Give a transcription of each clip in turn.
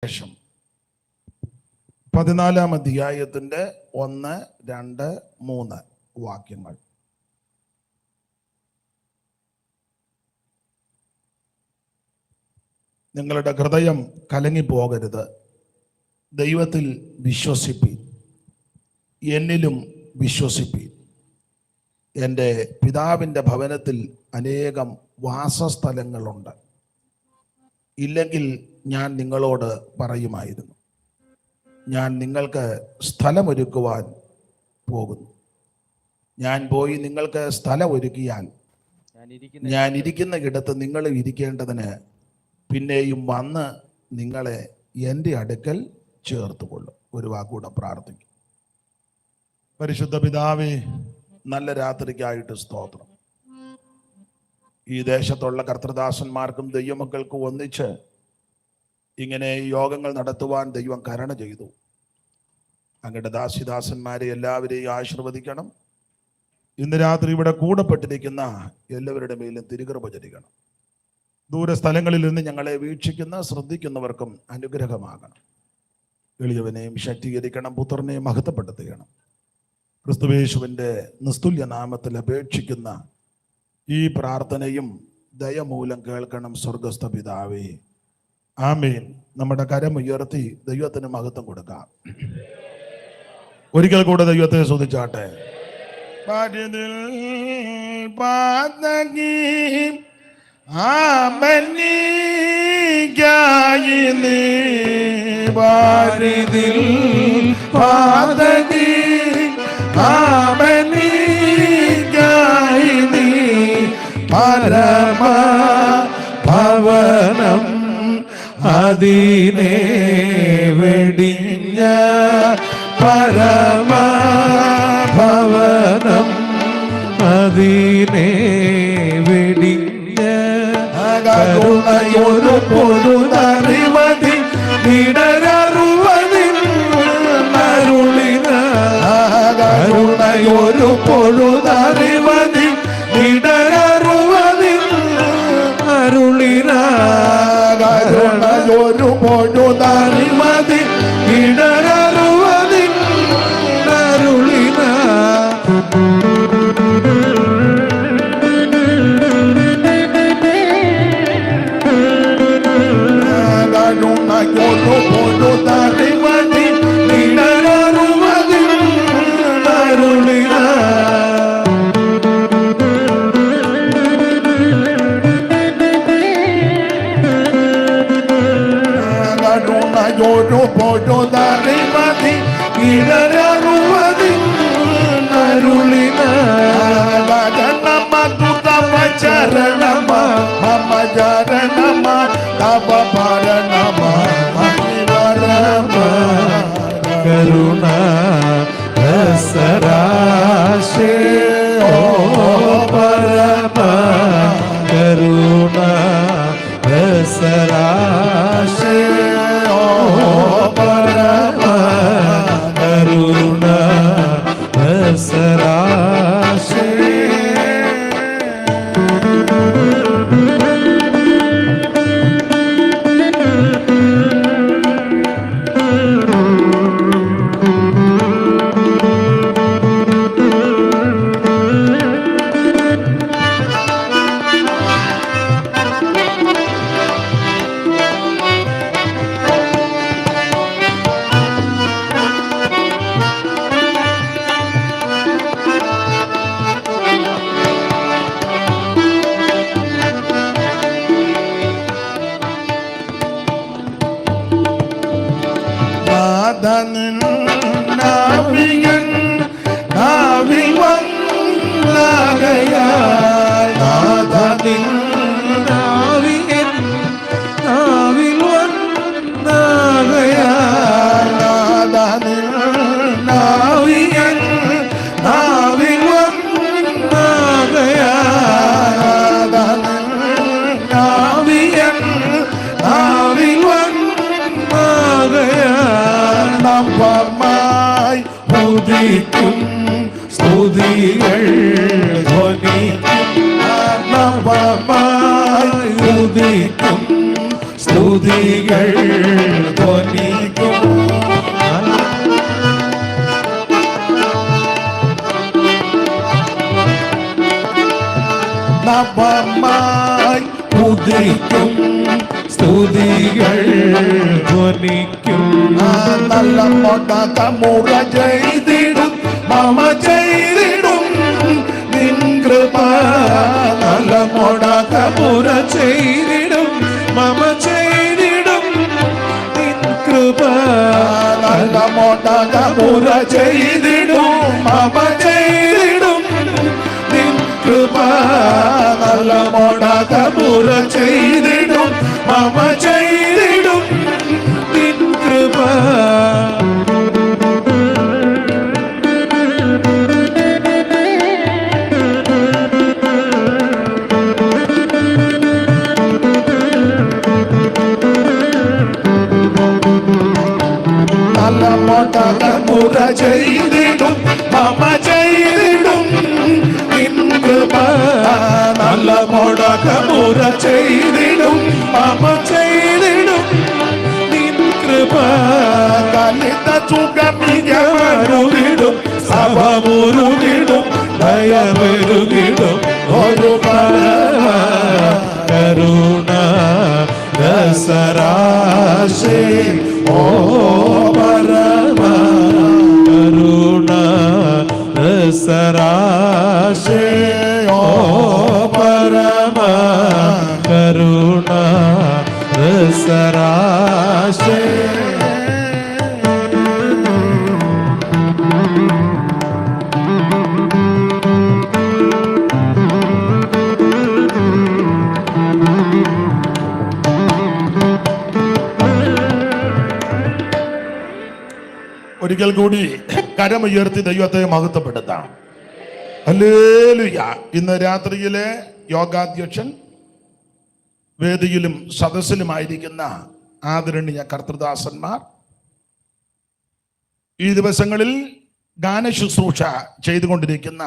ശേഷം 14-ാം അധ്യായത്തിന്റെ 1, 2, 3 വാക്യങ്ങൾ. നിങ്ങളുടെ ഹൃദയം കലങ്ങിപ്പോകരുത്. ദൈവത്തിൽ വിശ്വസിപ്പീൻ, എന്നിലും വിശ്വസിപ്പീൻ. എൻ്റെ പിതാവിൻ്റെ ഭവനത്തിൽ അനേകം വാസസ്ഥലങ്ങളുണ്ട്. ഇല്ലെങ്കിൽ ഞാൻ നിങ്ങളോട് പറയുമായിരുന്നു. ഞാൻ നിങ്ങൾക്ക് സ്ഥലമൊരുക്കുവാൻ പോകുന്നു. ഞാൻ പോയി നിങ്ങൾക്ക് സ്ഥലം ഒരുക്കിയാൽ ഞാൻ ഇരിക്കുന്ന ഇടത്ത് നിങ്ങൾ ഇരിക്കേണ്ടതിന് പിന്നെയും വന്ന് നിങ്ങളെ എൻ്റെ അടുക്കൽ ചേർത്തുകൊള്ളും. ഒരു വാക്കൂടെ പ്രാർത്ഥിക്കും. പരിശുദ്ധ പിതാവേ, നല്ല രാത്രിക്കായിട്ട് സ്തോത്രം. ഈ ദേശത്തുള്ള കർത്തൃദാസന്മാർക്കും ദൈവമക്കൾക്കും ഒന്നിച്ച് ഇങ്ങനെ യോഗങ്ങൾ നടത്തുവാൻ ദൈവം കരുണ ചെയ്തു. അങ്ങയുടെ ദാസിദാസന്മാരെ എല്ലാവരെയും ആശീർവദിക്കണം. ഇന്ന് രാത്രി ഇവിടെ കൂടപ്പെട്ടിരിക്കുന്ന എല്ലാവരുടെ മേലും തിരുകൃപ ചൊരിയണം. ദൂരസ്ഥലങ്ങളിൽ നിന്ന് ഞങ്ങളെ വീക്ഷിക്കുന്ന ശ്രദ്ധിക്കുന്നവർക്കും അനുഗ്രഹമാകണം. എളിയവനെയും ശക്തീകരിക്കണം, പുത്രനെയും മഹത്വപ്പെടുത്തുകണം. ക്രിസ്തുയേശുവിൻ്റെ നിസ്തുല്യ നാമത്തിൽ അപേക്ഷിക്കുന്ന ഈ പ്രാർത്ഥനയും ദയമൂലം കേൾക്കണം സ്വർഗസ്ഥ പിതാവേ, ആമേൻ. നമ്മുടെ കരമുയർത്തി ദൈവത്തിന് മഹത്വം കൊടുക്കാം. ഒരിക്കൽ കൂടെ ദൈവത്തെ സ്തുതിച്ചാട്ടെ. പരമ ഭവനം അതിനെ വെടിഞ്ഞ പരമ ഭവനം അതിനെ വെടിഞ്ഞ കരുണയൊരു പൊരുതറിവതി നിടരറുവതിൽ അരുളിന കരുണയൊരു പൊരുതറിവതി നിടരറുവതിൽ അരുളിന കരുണയൊരു പൊരുതറിവതി നിടരറുവതിൽ അരുളിന കരുണയൊരു പൊരുതറിവതി നിടരറുവതിൽ അരുളിന ഒരു പൊഴുതറിവതി ഇടരറുവതി അരുളിന ജനമ ചരണമ മമ ചരണമ തപ പരണമ മഹിവരമ കരുണ രസരാശേ ഓ പരമ കരുണ രസരാശേ പരമ കരുണ രസരാശേ സ്തുതികൾ ധ്വനിക്കും സ്തുതികൾ മാനിക്കും നല്ല മുറ ചെയ്തിടും മമ ചെയ്തിടും നിൻ കൃപ. നല്ല മുടക്കമുറ ചെയ്തിടും മമ ചെയ്തിടും നിൻ കൃപ. നല്ല മുറ ചെയ്തിടും മമ ചെയ്തിടും നിൻ കൃപ. നല്ല മുടക്കമുറ ചെയ്തിടും മമ ചെയ്തിടും നിൻ കൃപ. നല്ല മുറ ചെയ്തിടും മമ ചെയ്തിടും നിൻ കൃപ. നല്ല മുടക്കമുറ ചെയ്തിടും മമ ചെയ്തിടും നിൻ കൃപ. കലിത ും സഭമുരുകിടും ദയവരുകിടും ഒരു കരുണ രസരാശേ ഓ പരമ കരുണ രസരാശേ ഓ പരമ കരുണ രസരാശേ. ഒരിക്കൽ കൂടി കരമുയർത്തി ദൈവത്തെ മഹത്വപ്പെടുത്താം. ഹല്ലേലൂയ. ഇന്ന് രാത്രിയിലെ യോഗാധ്യക്ഷൻ, വേദിയിലും സദസ്സിലുമായിരിക്കുന്ന ആദരണീയ കർത്തൃദാസന്മാർ, ഈ ദിവസങ്ങളിൽ ഗാനശുശ്രൂഷ ചെയ്തുകൊണ്ടിരിക്കുന്ന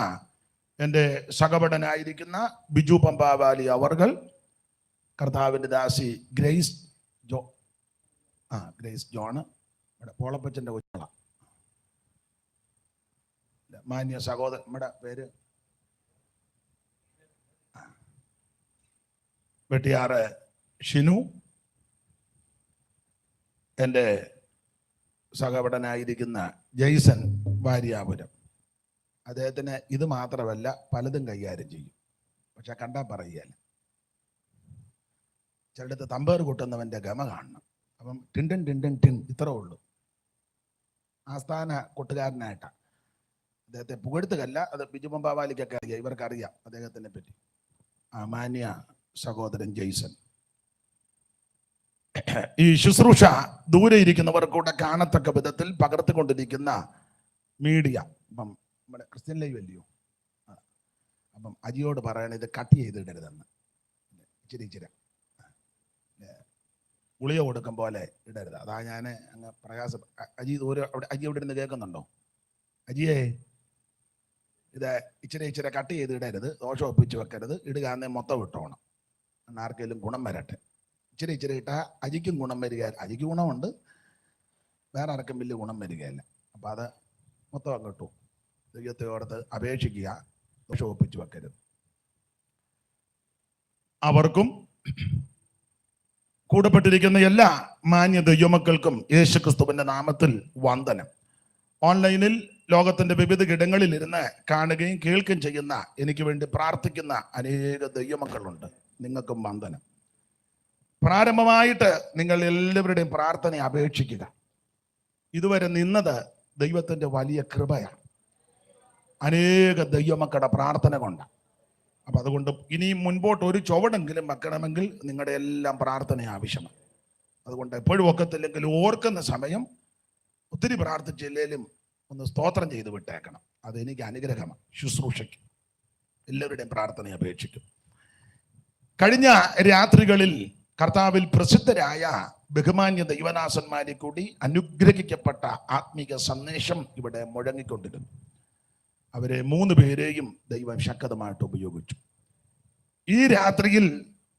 എൻ്റെ സഹപഠനായിരിക്കുന്ന ബിജു പമ്പാവാലി അവർകൾ, കർത്താവിൻ്റെ ദാസി ഗ്രേസ് ജോണ്, നമ്മുടെ പോളപ്പച്ചൻ്റെ കൊച്ചുള മാന്യ സഹോദരൻ, നമ്മുടെ പേര് വെട്ടിയാറ് ഷിനു, എൻ്റെ സഹപഠനായിരിക്കുന്ന ജെയ്സൺ വാര്യാപുരം. അദ്ദേഹത്തിന് ഇത് മാത്രമല്ല പലതും കൈകാര്യം ചെയ്യും, പക്ഷെ കണ്ടാൽ പറയുകയല്ല. ചിലടത്ത് തമ്പേർ കൂട്ടുന്നവൻ്റെ ഗമ കാണണം. അപ്പം ടിൻഡൻ ടിൻഡൻ ടിൻ ഇത്രേ ഉള്ളൂ. ആസ്ഥാന കൊട്ടുകാരനായിട്ടാണ്. അദ്ദേഹത്തെ പുകഴ്ത്തുകല്ല, അത് ബിജു പമ്പാവാലിക്കൊക്കെ അറിയാം, ഇവർക്കറിയാം അദ്ദേഹത്തിനെ പറ്റി. മാന്യ സഹോദരൻ ജെയ്സൺ. ഈ ശുശ്രൂഷ ദൂരെ ഇരിക്കുന്നവർക്കൂടെ കാണത്തക്ക വിധത്തിൽ പകർത്തിക്കൊണ്ടിരിക്കുന്ന മീഡിയ, ഇപ്പം നമ്മുടെ ക്രിസ്ത്യൻ ലൈവ് അല്ലയോ, അപ്പം അജിയോട് പറയണത് ഇത് കട്ട് ചെയ്തിടരുതെന്ന്. ഇച്ചിരി ഗുളിക കൊടുക്കും പോലെ ഇടരുത്. അതാ ഞാൻ അങ്ങ് പ്രയാസം. അജി അജി അവിടെ ഇരുന്ന് കേൾക്കുന്നുണ്ടോ? അജിയേ, ഇത് ഇച്ചിരി കട്ട് ചെയ്ത് ഇടരുത്, ദോഷം ഒപ്പിച്ച് വെക്കരുത്. ഇടുക എന്നേ മൊത്തം ഇട്ടോണം, ആർക്കെങ്കിലും ഗുണം വരട്ടെ. ഇച്ചിരി ഇട്ടാൽ അജിക്കും ഗുണം വരികയില്ല. അജിക്ക് ഗുണമുണ്ട്, വേറെ ആർക്കും വലിയ ഗുണം വരികയില്ല. അപ്പം അത് മൊത്തം അങ്ങ് ഇട്ടു. ദൈവത്തോടത്ത് അപേക്ഷിക്കുക, ദോഷം ഒപ്പിച്ച് വെക്കരുത്. അവർക്കും കൂടപ്പെട്ടിരിക്കുന്ന എല്ലാ മാന്യ ദൈവമക്കൾക്കും യേശുക്രിസ്തുവിന്റെ നാമത്തിൽ വന്ദനം. ഓൺലൈനിൽ ലോകത്തിന്റെ വിവിധ ഇടങ്ങളിൽ ഇരുന്ന് കാണുകയും കേൾക്കുകയും ചെയ്യുന്ന, എനിക്ക് വേണ്ടി പ്രാർത്ഥിക്കുന്ന അനേക ദൈവമക്കളുണ്ട്. നിങ്ങൾക്കും വന്ദനം. പ്രാരംഭമായിട്ട് നിങ്ങൾ എല്ലാവരുടെയും പ്രാർത്ഥന അപേക്ഷിക്കുക. ഇതുവരെ നിന്നത് ദൈവത്തിന്റെ വലിയ കൃപയാണ്, അനേക ദൈവമക്കളുടെ പ്രാർത്ഥന കൊണ്ട്. അപ്പം അതുകൊണ്ട് ഇനി മുൻപോട്ട് ഒരു ചുവടെങ്കിലും വെക്കണമെങ്കിൽ നിങ്ങളുടെ എല്ലാം പ്രാർത്ഥന ആവശ്യമാണ്. അതുകൊണ്ട് എപ്പോഴും ഒക്കത്തില്ലെങ്കിൽ ഓർക്കുന്ന സമയം ഒത്തിരി പ്രാർത്ഥിച്ചില്ലേലും ഒന്ന് സ്തോത്രം ചെയ്ത് വിട്ടേക്കണം. അതെനിക്ക് അനുഗ്രഹമാണ്. ശുശ്രൂഷയ്ക്ക് എല്ലാവരുടെയും പ്രാർത്ഥന അപേക്ഷിക്കും. കഴിഞ്ഞ രാത്രികളിൽ കർത്താവിൽ പ്രസിദ്ധരായ ബഹുമാന്യ ദൈവദാസന്മാരെ കൂടി അനുഗ്രഹിക്കപ്പെട്ട ആത്മീക സന്ദേശം ഇവിടെ മുഴങ്ങിക്കൊണ്ടിരുന്നു. അവരെ 3 പേരെയും ദൈവം ശക്തമായിട്ട് ഉപയോഗിച്ചു. ഈ രാത്രിയിൽ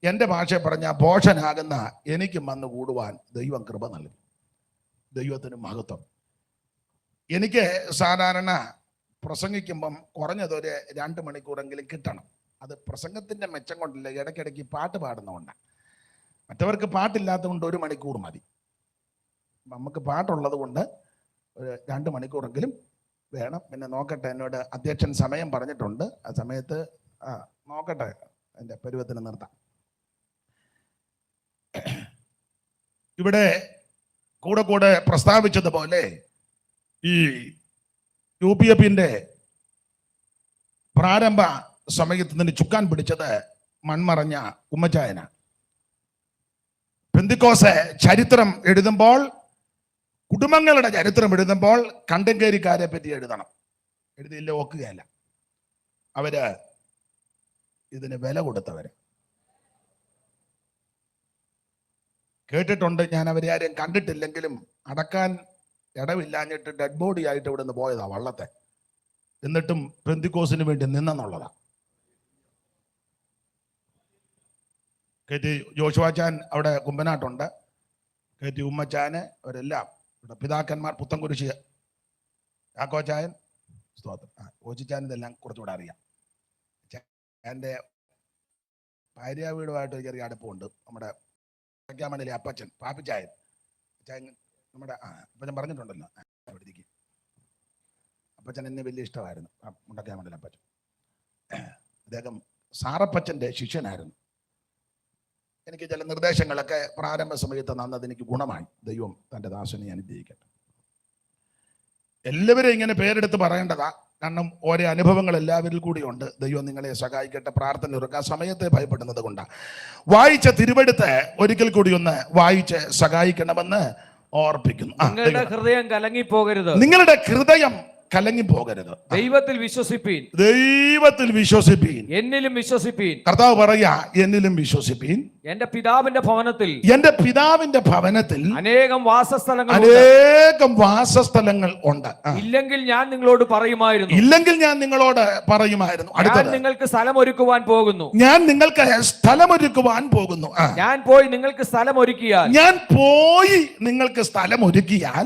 എൻ്റെ ഭാഷ പറഞ്ഞ ഭോഷനാകുന്ന എനിക്കും വന്നു കൂടുവാൻ ദൈവം കൃപ നൽകി. ദൈവത്തിന് മഹത്വം. എനിക്ക് സാധാരണ പ്രസംഗിക്കുമ്പം കുറഞ്ഞതൊരു 2 മണിക്കൂറെങ്കിലും കിട്ടണം. അത് പ്രസംഗത്തിൻ്റെ മെച്ചം കൊണ്ടില്ല, ഇടയ്ക്കിടയ്ക്ക് പാട്ട് പാടുന്നതുകൊണ്ടാണ്. മറ്റവർക്ക് പാട്ടില്ലാത്തതുകൊണ്ട് 1 മണിക്കൂർ മതി. നമുക്ക് പാട്ടുള്ളത് കൊണ്ട് ഒരു 2 മണിക്കൂറെങ്കിലും വേണം. പിന്നെ നോക്കട്ടെ, എന്നോട് അധ്യക്ഷൻ സമയം പറഞ്ഞിട്ടുണ്ട്. ആ സമയത്ത് നോക്കട്ടെ, അതിൻ്റെ പരുവത്തിന് നിർത്താം. ഇവിടെ കൂടെ പ്രസ്താവിച്ചതുപോലെ ഈ UPFന്റെ പ്രാരംഭ സമയത്ത് നിന്ന് ചുക്കാൻ പിടിച്ചത് മൺമറഞ്ഞ ഉമ്മച്ചായന. പെന്തിക്കോസ് ചരിത്രം എഴുതുമ്പോൾ, കുടുംബങ്ങളുടെ ചരിത്രം എഴുതുമ്പോൾ കണ്ടങ്കേരിക്കാരെ പറ്റി എഴുതണം. എഴുതിയില്ല ഒക്കുകയല്ല. അവര് ഇതിന് വില കൊടുത്തവര്. കേട്ടിട്ടുണ്ട്, ഞാൻ അവരെ ആരെയും കണ്ടിട്ടില്ലെങ്കിലും അടക്കാൻ ഇടവില്ലാഞ്ഞിട്ട് ഡെഡ് ബോഡി ആയിട്ട് ഇവിടെ നിന്ന് പോയതാ വള്ളത്തെ. എന്നിട്ടും പെന്തിക്കോസിന് വേണ്ടി നിന്നെന്നുള്ളതാ. KT ജോഷുവാച്ചാൻ അവിടെ കുമ്പനാട്ടുണ്ട്, KT ഉമ്മച്ചാന്, അവരെല്ലാം ഇവിടെ പിതാക്കന്മാർ, പുത്തൻകുരിശ് യാക്കോച്ചായൻ, സ്തോത്രം, ഓച്ചിച്ചാൻ, ഇതെല്ലാം കുറച്ചുകൂടെ അറിയാം. എൻ്റെ ഭാര്യ വീടുമായിട്ട് ചെറിയ അടുപ്പമുണ്ട്. നമ്മുടെ മണ്ണിലെ അപ്പച്ചൻ പാപ്പിച്ചായൻ, നമ്മുടെ അപ്പച്ചൻ പറഞ്ഞിട്ടുണ്ടല്ലോ, അവിടേക്ക് അപ്പച്ചൻ എന്നെ വലിയ ഇഷ്ടമായിരുന്നു. മുണ്ടക്കാമണ്ണിലെ അപ്പച്ചൻ, അദ്ദേഹം സാറപ്പച്ചൻ്റെ ശിഷ്യനായിരുന്നു. എനിക്ക് ചില നിർദ്ദേശങ്ങളൊക്കെ പ്രാരംഭ സമയത്ത് തന്നത് എനിക്ക് ഗുണമായി. ദൈവം തൻ്റെ ദാസനെ അനുഗ്രഹിക്കട്ടെ. എല്ലാവരും ഇങ്ങനെ പേരെടുത്ത് പറയേണ്ടതാ, കാരണം ഓരോ അനുഭവങ്ങൾ എല്ലാവരിൽ കൂടിയുണ്ട്. ദൈവം നിങ്ങളെ സഹായിക്കട്ടെ. പ്രാർത്ഥന ഒരുക്കുക. സമയത്തെ ഭയപ്പെടുന്നത് കൊണ്ടാണ്. വായിച്ച തിരുവെടുത്ത് ഒരിക്കൽ കൂടി ഒന്ന് വായിച്ച് സഹായിക്കണമെന്ന് ഓർപ്പിക്കുന്നു. നിങ്ങളുടെ ഹൃദയം കലങ്ങിപ്പോകരുത്. നിങ്ങളുടെ ഹൃദയം കലങ്ങിപ്പോകരുത്. ദൈവത്തിൽ വിശ്വസിപ്പീൻ. ദൈവത്തിൽ വിശ്വസിപ്പീൻ. എന്നിലും വിശ്വസിപ്പീൻ. കർത്താവ് പറയാ, എന്നിലും വിശ്വസിപ്പീൻ. എന്റെ പിതാവിന്റെ ഭവനത്തിൽ, എന്റെ പിതാവിന്റെ ഭവനത്തിൽ അനേകം വാസസ്ഥലങ്ങൾ ഉണ്ട്. ഇല്ലെങ്കിൽ ഞാൻ നിങ്ങളോട് പറയുമായിരുന്നു. ഞാൻ നിങ്ങൾക്ക് സ്ഥലമൊരുക്കുവാൻ പോകുന്നു. ഞാൻ പോയി നിങ്ങൾക്ക് സ്ഥലമൊരുക്കിയാൽ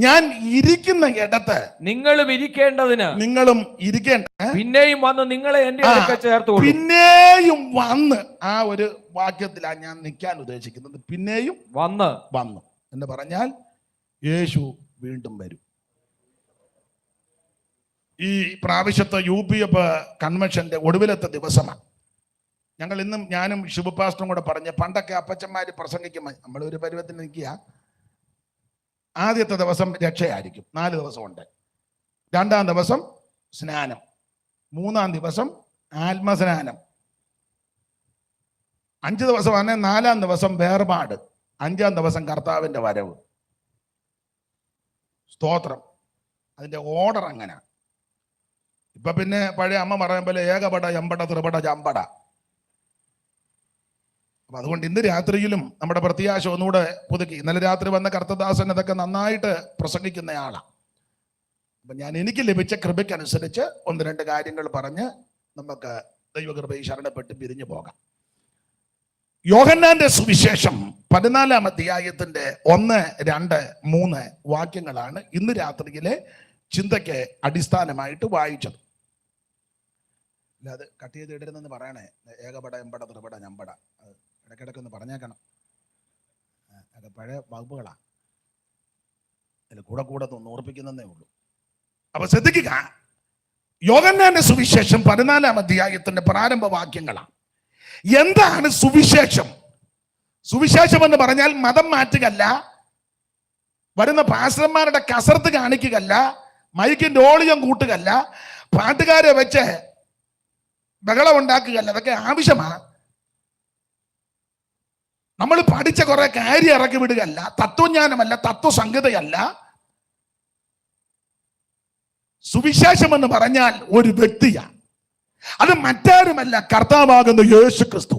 ഞാൻ ഇരിക്കുന്ന ഇടത്ത് നിങ്ങളും ഇരിക്കേണ്ട. പിന്നെയും വന്ന് നിങ്ങളെ എന്റെ അടുക്കൽ ചേർത്തോളൂ. പിന്നെയും വന്ന്, ആ ഒരു വാക്യത്തിലാണ് ഞാൻ നിൽക്കാൻ ഉദ്ദേശിക്കുന്നത്. പിന്നെയും വന്നു എന്ന് പറഞ്ഞാൽ യേശു വീണ്ടും വരും. ഈ പ്രാവശ്യത്തെ UPF കൺവെൻഷന്റെ ഒടുവിലത്തെ ദിവസമാണ്. ഞങ്ങൾ ഇന്നും ഞാനും ശിവപാസ്റ്ററും കൂടെ പറഞ്ഞ്, പണ്ടൊക്കെ അപ്പച്ചന്മാര് പ്രസംഗിക്കുമ്പോൾ നമ്മളൊരു പരുവത്തിന് നിൽക്കുക. ആദ്യത്തെ ദിവസം രക്ഷയായിരിക്കും, 4 ദിവസമുണ്ട്. 2-ാം ദിവസം സ്നാനം, 3-ാം ദിവസം ആത്മസ്നാനം, 5 ദിവസമാണ്. 4-ാം ദിവസം വേർപാട്, 5-ാം ദിവസം കർത്താവിന്റെ വരവ്. സ്തോത്രം. അതിന്റെ ഓർഡർ അങ്ങനെ. ഇപ്പൊ പിന്നെ പഴയ അമ്മ പറയാൻ പോലെ ഏകപട, എമ്പട, ത്രിപട, ചമ്പട. അപ്പൊ അതുകൊണ്ട് ഇന്ന് രാത്രിയിലും നമ്മുടെ പ്രത്യാശ ഒന്നുകൂടെ പുതുക്കി. ഇന്നലെ രാത്രി വന്ന കർത്തദാസൻ അതൊക്കെ നന്നായിട്ട് പ്രസംഗിക്കുന്നയാളാണ്. അപ്പൊ ഞാൻ എനിക്ക് ലഭിച്ച കൃപയ്ക്കനുസരിച്ച് 1-2 കാര്യങ്ങൾ പറഞ്ഞ് നമുക്ക് ദൈവകൃപയിൽ ശരണപ്പെട്ട് പിരിഞ്ഞു പോകാം. യോഹന്നാന്റെ സുവിശേഷം 14-ാം അധ്യായത്തിന്റെ 1, 2, 3 വാക്യങ്ങളാണ് ഇന്ന് രാത്രിയിലെ ചിന്തയ്ക്ക് അടിസ്ഥാനമായിട്ട് വായിച്ചത്. അല്ലാതെ കട്ട് ചെയ്ത് ഇടരുന്നെന്ന് പറയണേ. ഏകപട, എമ്പട, ത്രിപട, ഞമ്പട ഇടയ്ക്കിടയ്ക്കൊന്ന് പറഞ്ഞേക്കണം. അത് പഴയ വകുപ്പുകളാ, അതിൽ കൂടെ ഒന്ന് ഓർപ്പിക്കുന്നതേ ഉള്ളൂ. അപ്പൊ ശ്രദ്ധിക്കുക, യോഹന്നാന്റെ സുവിശേഷം 14-ാം അധ്യായത്തിന്റെ പ്രാരംഭ വാക്യങ്ങളാണ്. എന്താണ് സുവിശേഷം? സുവിശേഷം എന്ന് പറഞ്ഞാൽ മതം മാറ്റുകയല്ല, വരുന്ന പാസ്റ്റർമാരുടെ കസർത്ത് കാണിക്കുകയല്ല, മൈക്കിന്റെ ഓളിയം കൂട്ടുകയല്ല, പാട്ടുകാരെ വെച്ച് ബഹളം ഉണ്ടാക്കുകയല്ല. അതൊക്കെ ആവശ്യമാണ്. നമ്മൾ പഠിച്ച കുറെ കാര്യം ഇറക്കി വിടുകയല്ല, തത്വജ്ഞാനമല്ല, തത്വസംഹിതയല്ല. സുവിശേഷം എന്ന് പറഞ്ഞാൽ ഒരു വ്യക്തിയാണ്. അത് മറ്റാരുമല്ല, കർത്താവാകുന്ന യേശു ക്രിസ്തു.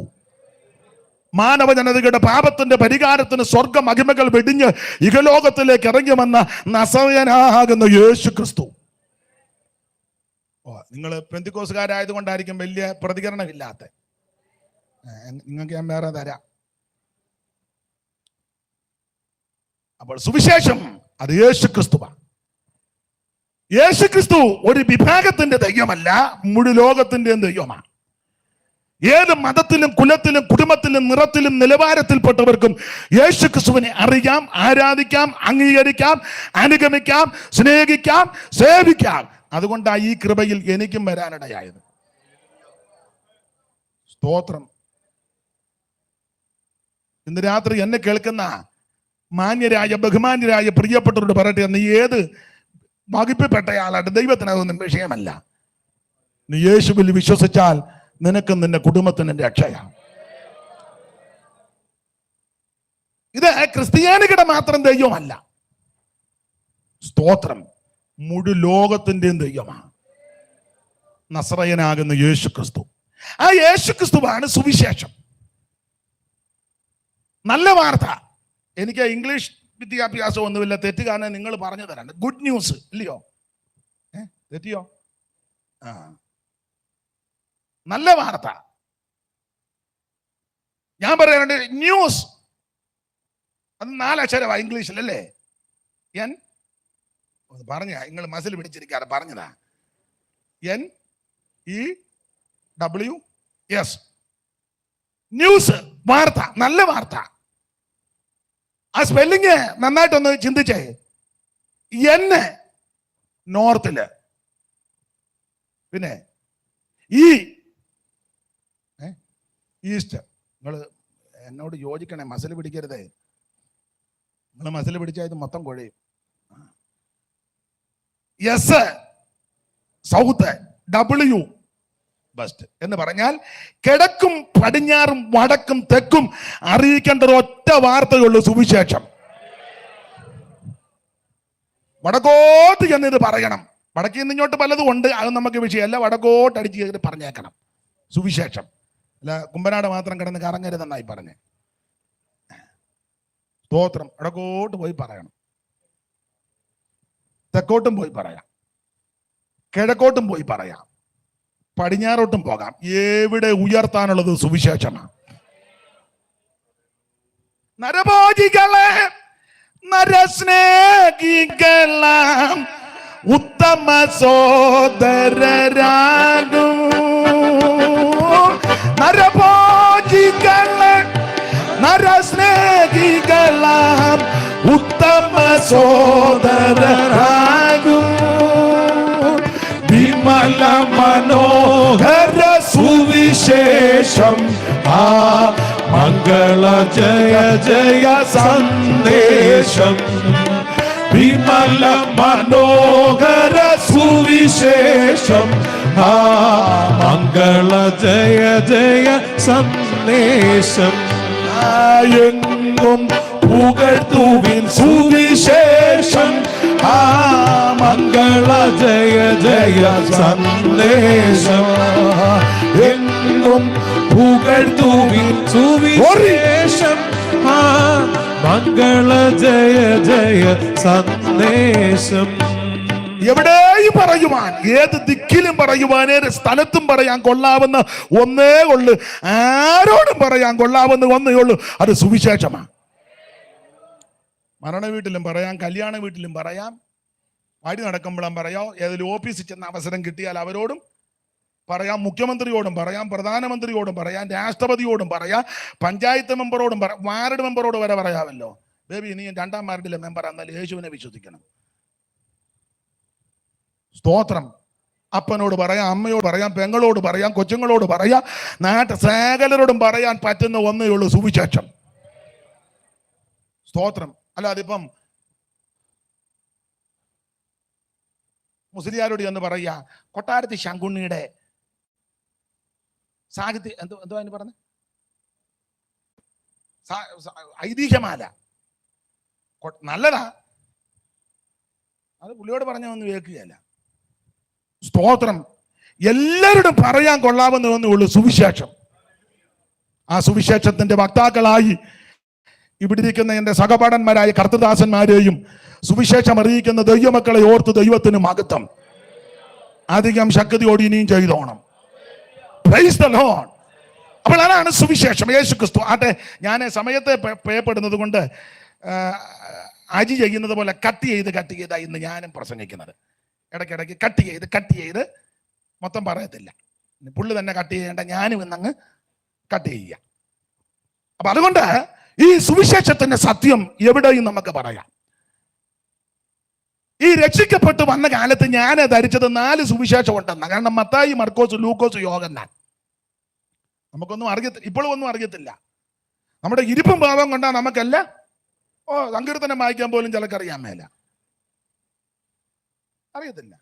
മാനവജനതയുടെ പാപത്തിന്റെ പരിഹാരത്തിന് സ്വർഗ മഹിമകൾ വെടിഞ്ഞ് ഇഹലോകത്തിലേക്ക് ഇറങ്ങി വന്ന നസറയനാകുന്ന യേശു ക്രിസ്തു. നിങ്ങൾ പെന്തിക്കോസുകാരായതുകൊണ്ടായിരിക്കും വലിയ പ്രതികരണമില്ലാത്ത. നിങ്ങൾക്ക് ഞാൻ വേറെ തരാം. അപ്പോൾ സുവിശേഷം അത് യേശു ക്രിസ്തുവാണ്. യേശു ക്രിസ്തു ഒരു വിഭാഗത്തിന്റെ ദൈവമല്ല, മുഴു ലോകത്തിന്റെ ദൈവമാണ്. ഏത് മതത്തിലും കുലത്തിലും കുടുംബത്തിലും നിറത്തിലും നിലവാരത്തിൽപ്പെട്ടവർക്കും യേശുക്രിസ്തുവിനെ അറിയാം, ആരാധിക്കാം, അംഗീകരിക്കാം, അനുഗമിക്കാം, സ്നേഹിക്കാം, സേവിക്കാം. അതുകൊണ്ടാണ് ഈ കൃപയിൽ എനിക്കും വരാനിടയായത്. സ്തോത്രം. ഇന്ന് രാത്രി എന്നെ കേൾക്കുന്ന മാന്യരായ ബഹുമാന്യരായ പ്രിയപ്പെട്ടവരോട് പറയട്ടെ, നീ ഏത് വകുപ്പിൽപ്പെട്ടയാളായിട്ട് ദൈവത്തിനതൊന്നും വിഷയമല്ല. നീ യേശുവിൽ വിശ്വസിച്ചാൽ നിനക്കും നിന്റെ കുടുംബത്തിനും രക്ഷയാണ്. ഇത് ക്രിസ്ത്യാനികളുടെ മാത്രം ദൈവമല്ല. സ്തോത്രം. മുഴു ലോകത്തിന്റെയും ദൈവമാണ് നസറയനാകുന്ന യേശു ക്രിസ്തു. ആ യേശു ക്രിസ്തുവാണ് സുവിശേഷം. നല്ല വാർത്ത. എനിക്ക് ഇംഗ്ലീഷ് വിദ്യാഭ്യാസം ഒന്നുമില്ല, തെറ്റുകാരനെ നിങ്ങൾ പറഞ്ഞു തരാണ്. ഗുഡ് ന്യൂസ് ഇല്ലയോ? തെറ്റിയോ? നല്ല വാർത്ത. ഞാൻ പറയാനുണ്ട് ന്യൂസ്. അത് 4 അക്ഷരമാണ് ഇംഗ്ലീഷിലല്ലേ? പറഞ്ഞ നിങ്ങൾ മസിൽ പിടിച്ചിരിക്കാറ് പറഞ്ഞതാ. NEWS. ന്യൂസ്, വാർത്ത, നല്ല വാർത്ത. ആ സ്പെല്ലിങ് നന്നായിട്ടൊന്ന് ചിന്തിച്ചേ. നോർത്തില്, പിന്നെ ഈസ്റ്റ്. നിങ്ങൾ എന്നോട് യോജിക്കണേ, മസിൽ പിടിക്കരുതേ. നിങ്ങൾ മസിൽ പിടിച്ചാൽ ഇത് മൊത്തം കുഴയും. എസ് സൗത്ത്, W വെസ്റ്റ് എന്ന് പറഞ്ഞാൽ കിഴക്കും പടിഞ്ഞാറും വടക്കും തെക്കും അറിയിക്കേണ്ട ഒറ്റ വാർത്തയുള്ളൂ, സുവിശേഷം. വടക്കോട്ട് ചെന്നിത് പറയണം. വടക്കിൽ നിന്ന് ഇങ്ങോട്ട് പലതും ഉണ്ട്, അത് നമുക്ക് വിഷയമല്ല. വടക്കോട്ട് അടിച്ച് ചെയ്തിട്ട് പറഞ്ഞേക്കണം സുവിശേഷം. അല്ല കുമ്പനാട് മാത്രം കിടന്ന് കറങ്ങരുതെന്നായി പറഞ്ഞേ. സ്തോത്രം. വടക്കോട്ട് പോയി പറയണം, തെക്കോട്ടും പോയി പറയാം, കിഴക്കോട്ടും പോയി പറയാം, പടിഞ്ഞാറോട്ടും പോകാം. എവിടെ ഉയർത്താനുള്ളത് സുവിശേഷമാണ്. നരഭോജികളെ, നരസ്നേഹികളാം ഉത്തമ സോദരരാകും. നരഭോജികളെ, നരസ്നേഹികളാം ഉത്തമ സോദരരാകും. വിമല മനോഹര സുവിശേഷം, ആ മംഗള ജയ ജയ സന്ദേശം. വിമല മനോഹര സുവിശേഷം, ആ മംഗള ജയ ജയ സന്ദേശം. എങ്ങും പുകഴ്ത്തുവിൻ സുവിശേഷം, ആ മംഗള ജയ ജയ സന്ദേശം. എങ്ങും പുകഴ്ത്തുവിൻ സുവിശേഷം, ആ മംഗള ജയ ജയ സന്ദേശം. എവിടെയും പറയുവാൻ, ഏത് ദിക്കിലും പറയുവാൻ, ഏത് സ്ഥലത്തും പറയാൻ കൊള്ളാവുന്ന ഒന്നേ ഉള്ളു. ആരോടും പറയാൻ കൊള്ളാവുന്ന ഒന്നേ ഉള്ളു, അത് സുവിശേഷമാണ്. മരണ വീട്ടിലും പറയാം, കല്യാണ വീട്ടിലും പറയാം, വഴി നടക്കുമ്പോഴും പറയാം, ഏതെങ്കിലും ഓഫീസിൽ ചെന്ന അവസരം കിട്ടിയാൽ അവരോടും പറയാം, മുഖ്യമന്ത്രിയോടും പറയാം, പ്രധാനമന്ത്രിയോടും പറയാം, രാഷ്ട്രപതിയോടും പറയാം, പഞ്ചായത്ത് മെമ്പറോടും പറയാം, വാർഡ് മെമ്പറോട് വരെ പറയാമല്ലോ. ബേബി നീ 2ാം വാർഡിലെ മെമ്പർ എന്നാലും യേശുവിനെ വിശ്വസിക്കണം. സ്തോത്രം. അപ്പനോട് പറയാം, അമ്മയോട് പറയാം, പെങ്ങളോട് പറയാം, കൊച്ചുങ്ങളോട് പറയാം, സകലരോടും പറയാൻ പറ്റുന്ന ഒന്നേ ഉള്ളൂ, സുവിശേഷം. സ്തോത്രം. അല്ലാതെ ഇപ്പം മുസ്ലിയാരോട് എന്ന് പറയുക, കൊട്ടാരത്തി ശങ്കുണ്ണിയുടെ സാഹിത്യ എന്തോ അതിന് പറഞ്ഞ ഐതിഹ്യമാല നല്ലതാ, അത് പുള്ളിയോട് പറഞ്ഞൊന്നും കേൾക്കുകയല്ല. സ്തോത്രം. എല്ലാവരോടും പറയാൻ കൊള്ളാവുന്ന ഒന്നേ ഉള്ളൂ, സുവിശേഷം. ആ സുവിശേഷത്തിന്റെ വക്താക്കളായി ഇവിടെ ഇരിക്കുന്ന എൻ്റെ സഹപാഠന്മാരായ കർത്തദാസന്മാരെയും സുവിശേഷം അറിയിക്കുന്ന ദൈവമക്കളെ ഓർത്ത് ദൈവത്തിന് മഹത്വം. അധികം ശക്തിയോട് ഇനിയും ചെയ്തോണം. Praise the Lord. അപ്പോൾ അതാണ് സുവിശേഷം, യേശു ക്രിസ്തു. ആട്ടെ, ഞാൻ സമയത്തെ ഭയപ്പെടുന്നത് കൊണ്ട് അജി ചെയ്യുന്നത് പോലെ കട്ട് ചെയ്താ ഇന്ന് ഞാനും പ്രസംഗിക്കുന്നത്. ഇടയ്ക്കിടയ്ക്ക് കട്ട് ചെയ്ത് മൊത്തം പറയത്തില്ല. പുള്ളി തന്നെ കട്ട് ചെയ്യേണ്ട, ഞാനും ഇന്നങ്ങ് കട്ട് ചെയ്യുക. അപ്പൊ അതുകൊണ്ട് ഈ സുവിശേഷത്തിന്റെ സത്യം എവിടെയും നമുക്ക് പറയാം. ഈ രക്ഷിക്കപ്പെട്ട് വന്ന കാലത്ത് ഞാൻ ധരിച്ചത് 4 സുവിശേഷം ഉണ്ടെന്ന. കാരണം മത്തായി, മർക്കോസ്, ലൂക്കോസ്, യോഹന്നാൻ. നമുക്കൊന്നും അറിയത്തില്ല, ഇപ്പോഴും ഒന്നും അറിയത്തില്ല. നമ്മുടെ ഇരിപ്പും ഭാവം കൊണ്ടാ നമുക്കല്ല സങ്കീർത്തനം വായിക്കാൻ പോലും ചിലക്കറിയാൻ മേല, അറിയത്തില്ല.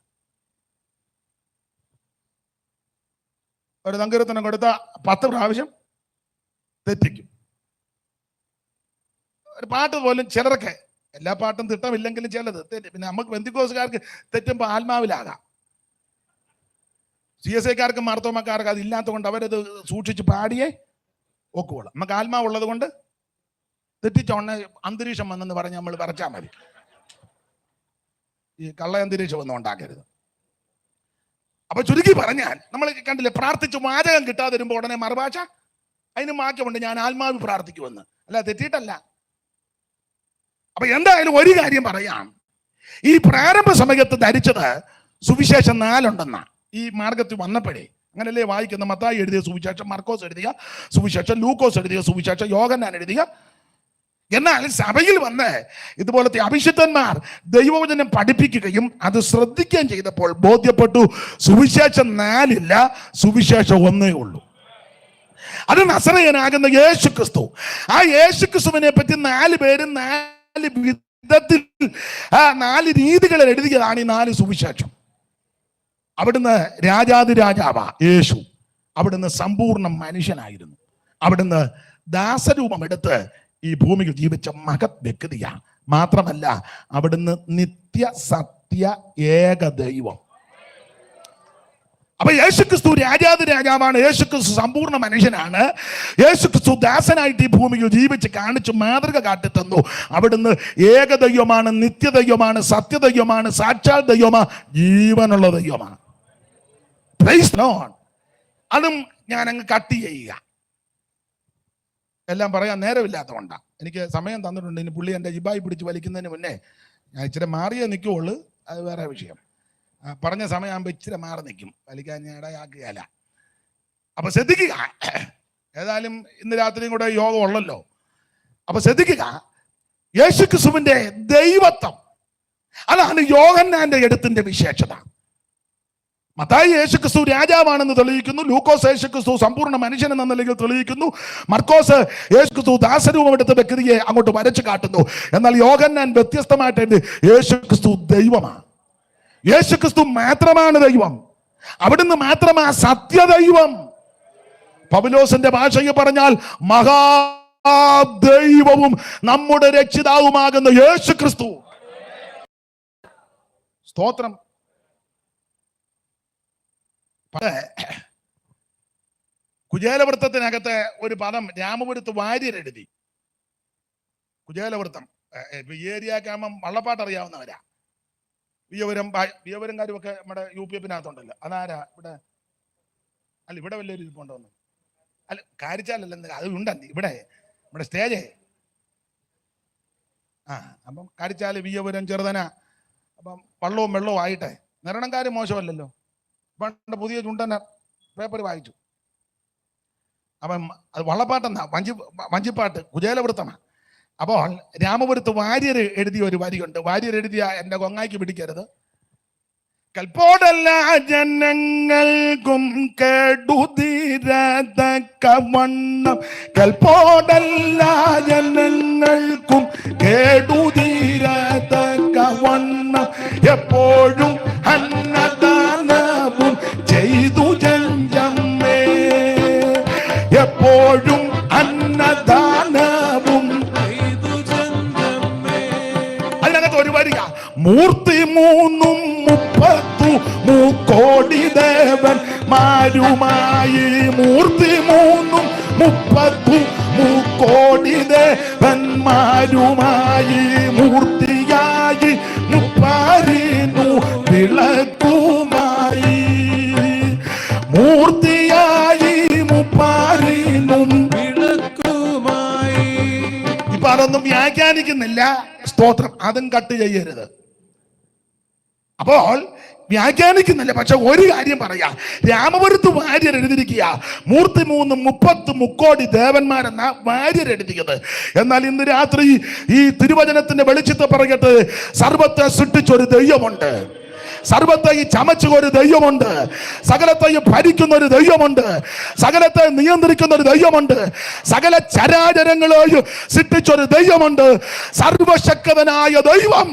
ഒരു സങ്കീർത്തനം കൊടുത്ത 10 പ്രാവശ്യം തെറ്റിക്കും. ഒരു പാട്ട് പോലും ചിലരൊക്കെ, എല്ലാ പാട്ടും തിട്ടമില്ലെങ്കിലും ചിലത് തെറ്റും. പിന്നെ നമുക്ക് പെന്തിക്കോസുകാർക്ക് തെറ്റുമ്പോൾ ആത്മാവിലാകാം. CSIക്കാർക്കും മാർത്തോമക്കാർക്കും അത് ഇല്ലാത്തത് കൊണ്ട് അവരത് സൂക്ഷിച്ച് പാടിയേ ഒക്കുള്ളൂ. നമുക്ക് ആത്മാവുള്ളത് കൊണ്ട് തെറ്റിച്ചോണ അന്തരീക്ഷം വന്നെന്ന് പറഞ്ഞ് നമ്മൾ പറച്ചാൽ മതി. ഈ കള്ള അന്തരീക്ഷം ഒന്നും ഉണ്ടാക്കരുത്. അപ്പൊ ചുരുക്കി പറഞ്ഞാൽ നമ്മൾ കണ്ടില്ലേ, പ്രാർത്ഥിച്ച് വാചകം കിട്ടാതെ വരുമ്പോൾ ഉടനെ മറുഭാഷ അതിന് മാറ്റമുണ്ട്, ഞാൻ ആത്മാവ് പ്രാർത്ഥിക്കുമെന്ന്. അല്ല, തെറ്റിയിട്ടല്ല. അപ്പൊ എന്തായാലും ഒരു കാര്യം പറയാം, ഈ പ്രാരംഭ സമയത്ത് ധരിച്ചത് സുവിശേഷം 4 ഉണ്ടെന്നാ. ഈ മാർഗത്തിൽ വന്നപ്പോഴേ അങ്ങനല്ലേ വായിക്കുന്ന. മത്തായി എഴുതിയ സുവിശേഷം, മർക്കോസ് എഴുതിയ സുവിശേഷം, ലൂക്കോസ് എഴുതിയ സുവിശേഷം, യോഹന്നാൻ എഴുതിയ. എന്നാൽ സഭയിൽ വന്ന് ഇതുപോലത്തെ അഭിഷിക്തന്മാർ ദൈവവചനം പഠിപ്പിക്കുകയും അത് ശ്രദ്ധിക്കുകയും ചെയ്തപ്പോൾ ബോധ്യപ്പെട്ടു, സുവിശേഷം 4 ഇല്ല, സുവിശേഷം 1 ഉള്ളൂ. അത് നസറേയനാകുന്ന യേശു ക്രിസ്തു. ആ യേശു ക്രിസ്തുവിനെ പറ്റി 4 പേരും 4 വിധത്തിൽ 4 രീതികളിൽ എഴുതിയതാണ് ഈ 4 സുവിശേഷം. അവിടുന്ന് രാജാതിരാജാവാ യേശു. അവിടുന്ന് സമ്പൂർണ്ണ മനുഷ്യനായിരുന്നു. അവിടുന്ന് ദാസരൂപം എടുത്ത് ഈ ഭൂമിയിൽ ജീവിച്ച മഹത് വ്യക്തിയാ. മാത്രമല്ല, അവിടുന്ന് നിത്യ സത്യ ഏക ദൈവം. അപ്പൊ യേശുക്രിസ്തു രാജാതിരാജാവാണ്. യേശുക്രിസ്തു സമ്പൂർണ്ണ മനുഷ്യനാണ്. യേശുക്രിസ്തു ദാസനായിട്ട് ഈ ഭൂമിയിൽ ജീവിച്ച് കാണിച്ചു മാതൃക കാട്ടിത്തന്നു. അവിടുന്ന് ഏകദൈവമാണ്, നിത്യദൈവമാണ്, സത്യദൈവമാണ്, സാക്ഷാൽ ദൈവമാണ്, ജീവനുള്ള ദൈവമാണ്. Price the Lord. അതും ഞാൻ അങ്ങ് കട്ട് ചെയ്യുക. എല്ലാം പറയാൻ നേരമില്ലാത്തതുകൊണ്ടാണ്. എനിക്ക് സമയം തന്നിട്ടുണ്ട്. ഇനി പുള്ളി എൻ്റെ ജിബായി പിടിച്ച് വലിക്കുന്നതിന് മുന്നേ ഞാൻ ഇച്ചിരി മാറിയേ നിൽക്കുകയുള്ളൂ. അത് വേറെ വിഷയം. പറഞ്ഞ സമയമാകുമ്പോൾ ഇച്ചിരി മാറി നിൽക്കും, വലിക്കാൻ ഞാൻ ഇടയാക്കുകയല്ല. അപ്പൊ ശ്രദ്ധിക്കുക. ഏതായാലും ഇന്ന് രാത്രിയും കൂടെ യോഗം ഉള്ളല്ലോ. അപ്പൊ ശ്രദ്ധിക്കുക, യേശുക്രിസ്തുവിന്റെ ദൈവത്വം അതാണ് യോഹന്നാന്റെ എഴുത്തിന്റെ വിശേഷത. മത്തായി യേശുക്രിസ്തു രാജാവാണെന്ന് തെളിയിക്കുന്നു. ലൂക്കോസ് യേശുക്രിസ്തു സമ്പൂർണ്ണ മനുഷ്യൻ എന്ന നിലയിൽ തെളിയിക്കുന്നു. മർക്കോസ് യേശുക്രിസ്തു ദാസരൂപം എടുത്ത വ്യക്തിയെ അങ്ങോട്ട് വരച്ചു കാട്ടുന്നു. എന്നാൽ യോഹന്നാൻ വ്യത്യസ്തമായിട്ട് യേശുക്രിസ്തു ദൈവമാണ്. യേശുക്രിസ്തു മാത്രമാണ് ദൈവം. അവിടുന്ന് മാത്രമാ സത്യദൈവം. പൗലോസിന്റെ ഭാഷയിൽ പറഞ്ഞാൽ മഹാദൈവവും നമ്മുടെ രക്ഷിതാവുമാകുന്ന യേശുക്രിസ്തു. സ്തോത്രം. കുചേലവൃത്തത്തിനകത്തെ ഒരു പദം രാമപുരത്ത് വാര്യർ എഴുതി. കുചേലവൃത്തം ഈ ഏരിയക്കാകുമ്പം വള്ളപ്പാട്ട് അറിയാവുന്നവരാ. വിയവരംകാരും ഒക്കെ നമ്മുടെ UPFനകത്തുണ്ടല്ലോ. അതാരാ ഇവിടെ? അല്ല, ഇവിടെ വലിയൊരു ഇരിപ്പുണ്ടോന്ന്. അല്ല, കാരിച്ചാലല്ല, അത് ഉണ്ടെന്ന് ഇവിടെ നമ്മുടെ സ്റ്റേജേ. അപ്പം കാരിച്ചാല്, വിയവരം, ചെറുതന. അപ്പം വള്ളവും വെള്ളവും ആയിട്ടെ. നിരണംകാര് മോശമല്ലല്ലോ. പണ്ട് പുതിയ ചുണ്ടന പേപ്പർ വായിച്ചു. അപ്പം അത് വള്ളപ്പാട്ടെന്നാ, വഞ്ചിപ്പാട്ട്, കുചേലവൃത്തമാണ്. അപ്പോൾ രാമപുരത്ത് വാര്യർ എഴുതിയ ഒരു വരിയുണ്ട്. വാര്യർ എഴുതിയ എൻ്റെ കൊങ്ങായിക്ക് പിടിക്കരുത്. കൽപ്പോടല്ല ജനങ്ങൾക്കും കേടുതീരതക്കവണ്ണം, കൽപ്പോടല്ല ജനങ്ങൾക്കും കേടുതീരതക്കവണ്ണം, എപ്പോഴും അന്നദാനവും ചെയ്തു ജഞ്ചമ്മേ, എപ്പോഴും അന്നദാനവും. അതിനകത്ത് ഒരു വരിക, മൂർത്തി 3 കോടി ദേവൻ മാരുമായി, മൂർത്തി 3 കോടി ദേവന്മാരുമായി, മൂർത്തിയായി മുപ്പാരിനു വിളക്കുമായി, മൂർത്തിയായി മുപ്പാരിനും വിളക്കുമായി. ഇപ്പൊ അതൊന്നും വ്യാഖ്യാനിക്കുന്നില്ല. സ്തോത്രം. അതും കട്ട് ചെയ്യരുത്. അപ്പോൾ വ്യാഖ്യാനിക്കുന്നില്ല. പക്ഷെ ഒരു കാര്യം പറയാ, രാമപുരത്ത് വാര്യർ എഴുതിയിരിക്കുക 33 മുക്കോടി ദേവന്മാരെന്ന വാര്യർ എഴുതിയത്. എന്നാൽ ഇന്ന് രാത്രി ഈ തിരുവചനത്തിന്റെ വെളിച്ചത്തെ പറയട്ടെ, സർവത്തെ സൃഷ്ടിച്ചൊരു ദൈവമുണ്ട്, സർവത്തെ ഈ ചമച്ച ഒരു ദൈവമുണ്ട്, സകലത്തെയും ഭരിക്കുന്ന ഒരു ദൈവമുണ്ട്, സകലത്തെ നിയന്ത്രിക്കുന്ന ഒരു ദൈവമുണ്ട്, സകല ചരാചരങ്ങളെയും സൃഷ്ടിച്ചൊരു ദൈവമുണ്ട്, സർവശക്തനായ ദൈവം.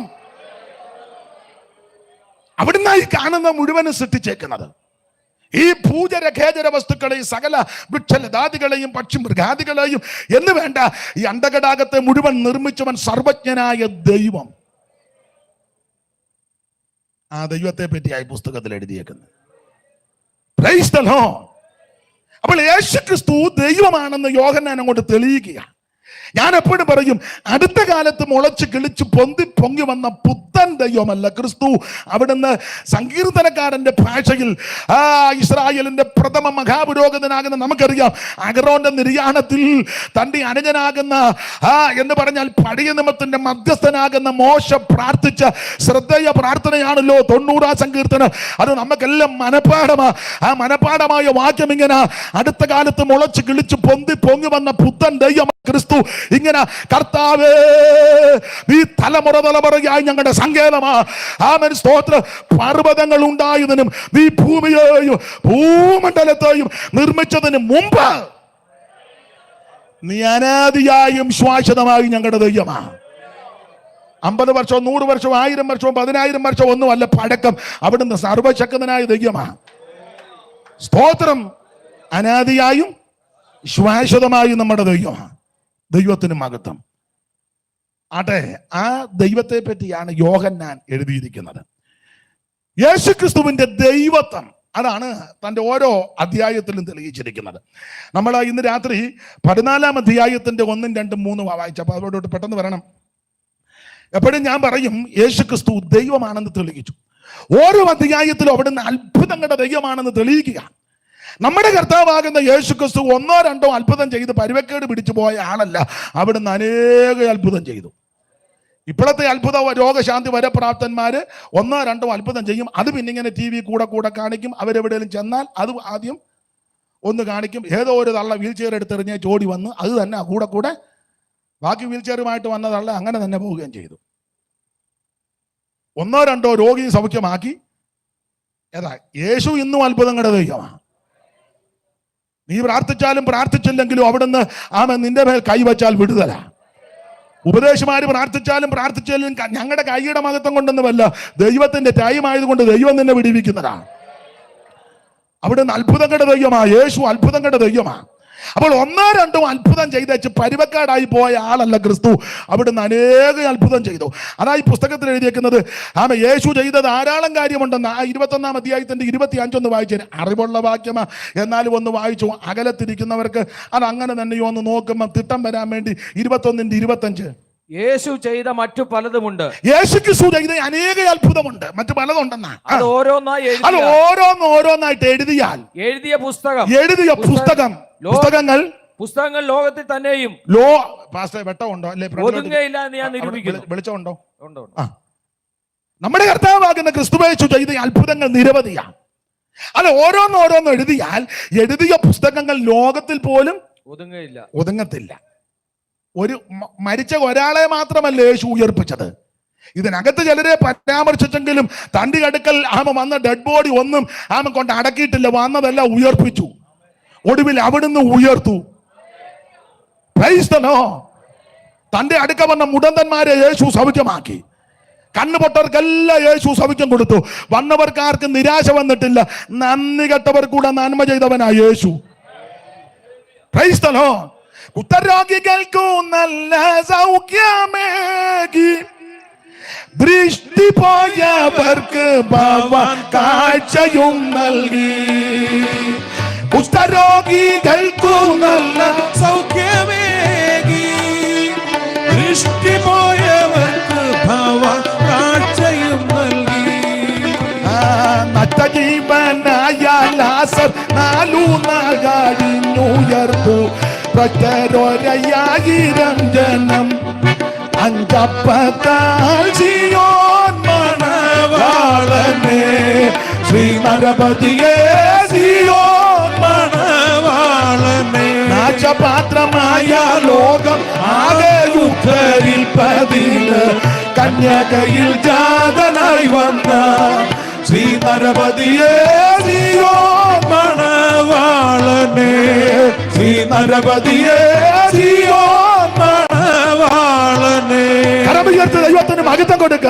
അവിടുന്ന് ഈ കാണുന്ന മുഴുവനും സൃഷ്ടിച്ചേക്കുന്നത്. ഈ പൂജരഖേചര വസ്തുക്കളെയും സകല വൃക്ഷലതാദികളെയും പക്ഷി മൃഗാദികളെയും എന്ന് വേണ്ട ഈ അണ്ടകടാകത്തെ മുഴുവൻ നിർമ്മിച്ചവൻ സർവജ്ഞനായ ദൈവം. ആ ദൈവത്തെ പറ്റിയായി പുസ്തകത്തിൽ എഴുതിയേക്കുന്നത്. Price the Lord. അപ്പോൾ യേശുക്രിസ്തു ദൈവമാണെന്ന് യോഹന്നാൻ അങ്ങോട്ട് തെളിയിക്കുക. ഞാൻ എപ്പോഴും പറയും, അടുത്ത കാലത്ത് മുളച്ച് കിളിച്ച് പൊങ്ങി വന്ന പുത്തൻ ദൈവമല്ല ക്രിസ്തു. അവിടുന്ന് സങ്കീർത്തനക്കാരന്റെ ഭാഷയിൽ ഇസ്രായേലിന്റെ പ്രഥമ മഹാപുരോഹിതനാകുന്ന നമുക്കറിയാം, അഹരോന്റെ നിര്യാണത്തിൽ തന്റെ അനുജനാകുന്ന എന്ന് പറഞ്ഞാൽ പഴയ നിയമത്തിന്റെ മധ്യസ്ഥനാകുന്ന മോശ പ്രാർത്ഥിച്ച ശ്രദ്ധേയ പ്രാർത്ഥനയാണല്ലോ 90-ാം സങ്കീർത്തനം. അത് നമുക്കെല്ലാം മനപ്പാടമാ. ആ മനപ്പാടമായ വാക്യം ഇങ്ങനെ, അടുത്ത കാലത്ത് മുളച്ച് കിളിച്ച് പൊങ്ങി വന്ന പുത്തൻ ദൈവം ക്രിസ്തു. ഇങ്ങനെ, കർത്താവേ ഈ തലമുറയായി ഞങ്ങളുടെ സങ്കേതമാ. ആമേൻ, സ്തോത്രം. പർവ്വതങ്ങൾ ഉണ്ടായതിനും ഈ ഭൂമിയെയും ഭൂമണ്ഡലത്തെയും നിർമ്മിച്ചതിന് മുമ്പ് നീ അനാദിയായും ശാശ്വതമായും ഞങ്ങളുടെ ദൈവമാ. 50 വർഷവും 100 വർഷവും 1000 വർഷവും 10000 വർഷവും ഒന്നുമല്ല പഴക്കം. അവിടുന്ന് സർവശക്തനായ ദൈവമാ. സ്തോത്രം. അനാദിയായും ശാശ്വതമായും നമ്മുടെ ദൈവമാണ്. ദൈവത്തിന് മഹത്വം ആട്ടെ. ആ ദൈവത്തെ പറ്റിയാണ് യോഹന്നാൻ എഴുതിയിരിക്കുന്നത്. യേശുക്രിസ്തുവിന്റെ ദൈവത്വം അതാണ് തൻ്റെ ഓരോ അധ്യായത്തിലും തെളിയിച്ചിരിക്കുന്നത്. നമ്മൾ ഇന്ന് രാത്രി 14-ാം അധ്യായത്തിന്റെ 1, 2, 3 വായിച്ചപ്പോൾ അതോടൊട്ട് പെട്ടെന്ന് വരണം. എപ്പോഴും ഞാൻ പറയും, യേശുക്രിസ്തു ദൈവമാണെന്ന് തെളിയിച്ചു. ഓരോ അധ്യായത്തിലും അവിടുന്ന് അത്ഭുതങ്ങളുടെ ദൈവമാണെന്ന് തെളിയിക്കുക. നമ്മുടെ കർത്താവാകുന്ന യേശുക്രിസ്തു 1, 2 അത്ഭുതം ചെയ്ത് പരുവക്കേട് പിടിച്ചു പോയ ആളല്ല. അവിടുന്ന് അനേക അത്ഭുതം ചെയ്തു. ഇപ്പോഴത്തെ അത്ഭുത രോഗശാന്തി വരപ്രാപ്തന്മാര് 1, 2 അത്ഭുതം ചെയ്യും. അത് പിന്നെ ഇങ്ങനെ TV കൂടെ കാണിക്കും. അവരെവിടെയും ചെന്നാൽ അത് ആദ്യം ഒന്ന് കാണിക്കും. ഏതോ ഒരു തള്ള വീൽ ചെയർ എടുത്തെറിഞ്ഞ് ചോടി വന്ന് അത് തന്നെ കൂടെ ബാക്കി വീൽ ചെയറുമായിട്ട് വന്ന തള്ള അങ്ങനെ തന്നെ പോവുകയും ചെയ്തു. 1, 2 രോഗിയെ സൗഖ്യമാക്കി. ഏതാ യേശു ഇന്നും അത്ഭുതങ്ങളുടെ ദൈവമാണ്. നീ പ്രാർത്ഥിച്ചില്ലെങ്കിലും അവിടുന്ന് നിന്റെ മേൽ കൈവച്ചാൽ വിടുതല. ഉപദേശമാര് പ്രാർത്ഥിച്ചാലും ഞങ്ങളുടെ കൈയുടെ മഹത്വം കൊണ്ടൊന്നുമല്ല, ദൈവത്തിന്റെ ടൈം ആയതുകൊണ്ട് ദൈവം നിന്നെ വിടിവിക്കുന്നതാണ്. അവിടുന്ന് അത്ഭുതങ്ങളുടെ ദൈവമാ. യേശു അത്ഭുതങ്ങളുടെ ദൈവമാ. അപ്പോൾ 1, 2 അത്ഭുതം ചെയ്തേച്ച് പരുവക്കാടായി പോയ ആളല്ല ക്രിസ്തു. അവിടുന്ന് അനേക അത്ഭുതം ചെയ്തു. അതായി പുസ്തകത്തിൽ എഴുതിയേക്കുന്നത്. യേശു ചെയ്ത ധാരാളം കാര്യമുണ്ടെന്ന് 21-ാം അധ്യായത്തിന്റെ 25 വായിച്ചു. അറിവുള്ള വാക്യമാ, എന്നാലും ഒന്ന് വായിച്ചു. അകലത്തിരിക്കുന്നവർക്ക് അത് അങ്ങനെ തന്നെയോ ഒന്ന് നോക്കുമ്പോൾ തിട്ടം വരാൻ വേണ്ടി 21-ന്റെ 25. യേശു ചെയ്ത മറ്റു പലതുമുണ്ട്. യേശുക്രിസ്തു ചെയ്ത അനേക അത്ഭുതമുണ്ട്, മറ്റു പലതുണ്ടെന്നാ. അത് ഓരോന്നായിട്ട് എഴുതിയ പുസ്തകങ്ങൾ ലോകത്തിൽ തന്നെയും വെട്ടമുണ്ടോ അല്ലെ? ഒതുങ്ങയില്ല എന്ന് ഞാൻ നിരൂപിക്കുന്നു. വെളിച്ചമുണ്ടോ? നമ്മുടെ കർത്താവാകുന്ന ക്രിസ്തുയേശു ചെയ്ത അത്ഭുതങ്ങൾ നിരവധിയാണ്. അല്ല, ഓരോന്ന് എഴുതിയാൽ എഴുതിയ പുസ്തകങ്ങൾ ലോകത്തിൽ പോലും ഒതുങ്ങത്തില്ല. ഒരു മരിച്ച ഒരാളെ മാത്രമല്ല യേശു ഉയർപ്പിച്ചത്. ഇതിനകത്ത് ചിലരെ പരാമർശിച്ചെങ്കിലും തന്റെ അടുക്കൽ വന്ന ഡെഡ് ബോഡി ഒന്നും കൊണ്ട് അടക്കിയിട്ടില്ല. വന്നതെല്ലാം ഉയർപ്പിച്ചു. ഒടുവിൽ അവിടുന്ന് ഉയർത്തു. Price the Lord. തന്റെ അടുക്ക വന്ന മുടന്തന്മാരെ യേശു സൗഖ്യമാക്കി. കണ്ണുപൊട്ടവർക്കെല്ലാം യേശു സൗഖ്യം കൊടുത്തു. വന്നവർക്കാർക്കും നിരാശ വന്നിട്ടില്ല. നന്ദി കെട്ടവർ കൂടെ നന്മ ചെയ്തവനാ യേശു. Praise the Lord. കുഷ്ഠരോഗികൾക്കു നല്ല സൗഖ്യമേകി, ദൃഷ്ടി പോയവർക്ക് ഭവൻ കാഴ്ചയും നൽകി. കുഷ്ഠരോഗികൾക്കു നല്ല സൗഖ്യമേകി, ദൃഷ്ടി പോയവർക്ക് ഭവൻ കാഴ്ചയും നൽകി. നഷ്ടജീവനായ ലാസർ 4 നാൾ കഴിഞ്ഞുയർത്തു. 10,000 ജനം അഞ്ചപ്പത്താൽ സിയോൻ മണവാളനെ നരപതിയെ സിയോൻ മണവാളനെ നാശപാത്രമായ ലോകം ആകെ ഉദ്ധരിൽ പതിന് കന്യകയിൽ ജാതനായി വന്ന ശ്രീ നരപതിയെ സിയോൻ മണവാളനെ ശ്രീ നരപതിയെ സിയോൻ മണവാളനെ കരമുയർത്തി ദൈവത്തിന് മഹത്വം കൊടുക്ക.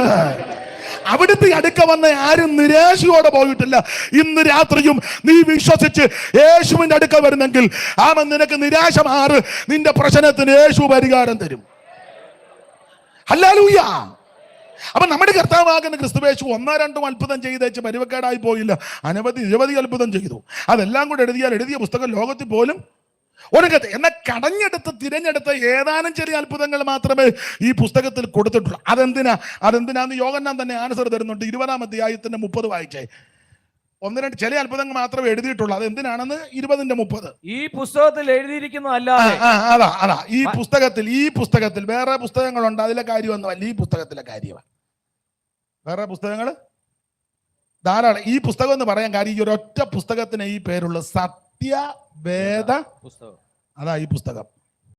അവിടുത്തെ അടുക്ക വന്ന ആരും നിരാശയോടെ പോയിട്ടില്ല. ഇന്ന് രാത്രിയും നീ വിശ്വസിച്ച് യേശുവിന്റെ അടുക്ക വരുന്നെങ്കിൽ ആമൻ നിനക്ക് നിരാശ മാറ്. നിന്റെ പ്രശ്നത്തിന് യേശു പരിഹാരം തരും. ഹല്ലേലൂയ. അപ്പൊ നമ്മുടെ കർത്താവാകുന്ന ക്രിസ്തുവേശു 1-2 അത്ഭുതം ചെയ്തേച്ച് പരിവക്കേടായി പോയില്ല. നിരവധി അത്ഭുതം ചെയ്തു. അതെല്ലാം കൂടെ എഴുതിയ പുസ്തകം ലോകത്തിൽ പോലും ഒരകത്ത് എന്നെ തിരഞ്ഞെടുത്ത ഏതാനും ചെറിയ അത്ഭുതങ്ങൾ മാത്രമേ ഈ പുസ്തകത്തിൽ കൊടുത്തിട്ടുള്ളൂ. അതെന്തിനാന്ന് യോഹന്നാൻ തന്നെ ആൻസർ തരുന്നുണ്ട്. 20-ാം അധ്യായത്തിന്റെ 30 വായിച്ചേ. 1-2 ചില അത്ഭുതങ്ങൾ മാത്രമേ എഴുതിയിട്ടുള്ളൂ. അതെന്തിനാണെന്ന് 20-ന്റെ 30. ഈ പുസ്തകത്തിൽ എഴുതിയിരിക്കുന്നതല്ല. അതാ ഈ പുസ്തകത്തിൽ വേറെ പുസ്തകങ്ങളുണ്ട്, അതിലെ കാര്യമൊന്നുമല്ല, ഈ പുസ്തകത്തിലെ കാര്യമാണ്. വേറെ പുസ്തകങ്ങൾ ധാരാളം. ഈ പുസ്തകം എന്ന് പറയാൻ കാര്യം ഈ ഒരൊറ്റ പുസ്തകത്തിന് ഈ പേരുള്ള സത്യവേദ പുസ്തകം. അതാ ഈ പുസ്തകം.